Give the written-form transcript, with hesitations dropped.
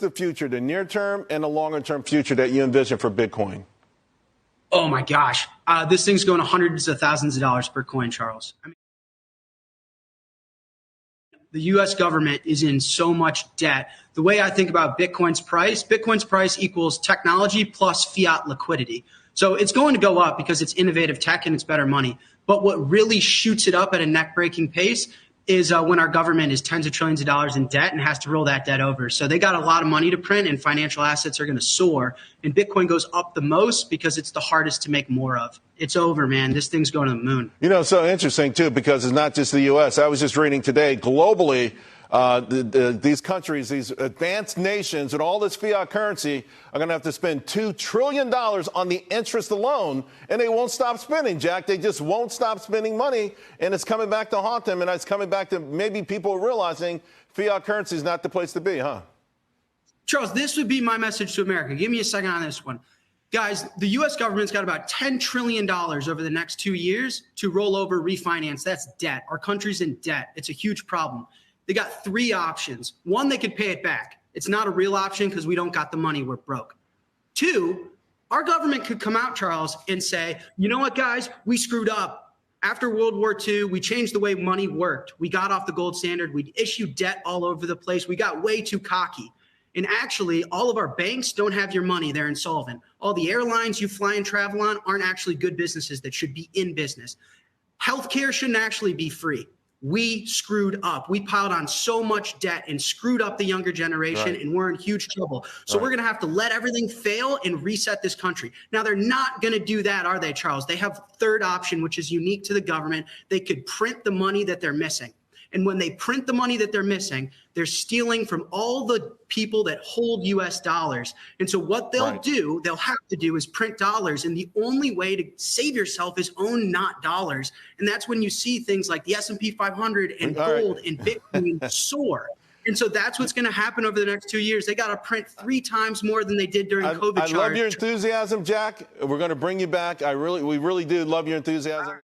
The future, the near term and the longer term future that you envision for Bitcoin? Oh my gosh. This thing's going to hundreds of thousands of dollars per coin, Charles. I mean, the U.S. government is in so much debt. The way I think about Bitcoin's price equals technology plus fiat liquidity. So it's going to go up because it's innovative tech and it's better money. But what really shoots it up at a neck-breaking pace is when our government is tens of trillions of dollars in debt and has to roll that debt over. So they got a lot of money to print and financial assets are going to soar. And Bitcoin goes up the most because it's the hardest to make more of. It's over, man. This thing's going to the moon. You know, so interesting, too, because it's not just the U.S. I was just reading today, globally, these countries, these advanced nations and all this fiat currency are going to have to spend $2 trillion on the interest alone, and they won't stop spending, Jack. They just won't stop spending money, and it's coming back to haunt them, and it's coming back to maybe people realizing fiat currency is not the place to be, huh? Charles, this would be my message to America. Give me a second on this one. Guys, the U.S. government's got about $10 trillion over the next 2 years to roll over, refinance. That's debt. Our country's in debt. It's a huge problem. They got three options. One, they could pay it back. It's not a real option because we don't got the money. We're broke. Two, our government could come out, Charles, and say, you know what, guys, we screwed up. After World War II, we changed the way money worked. We got off the gold standard. We issued debt all over the place. We got way too cocky. And actually, all of our banks don't have your money. They're insolvent. All the airlines you fly and travel on aren't actually good businesses that should be in business. Healthcare shouldn't actually be free. We screwed up. We piled on so much debt and screwed up the younger generation, and we're in huge trouble. So we're going to have to let everything fail and reset this country. Now, they're not going to do that, are they, Charles? They have a third option, which is unique to the government. They could print the money that they're missing. And when they print the money that they're missing, they're stealing from all the people that hold U.S. dollars. And so what they'll do, they'll have to do is print dollars. And the only way to save yourself is own not dollars. And that's when you see things like the S&P 500 and gold and Bitcoin soar. And so that's what's going to happen over the next 2 years. They got to print 3 times more than they did during COVID. I love your enthusiasm, Jack. We're going to bring you back. We really do love your enthusiasm.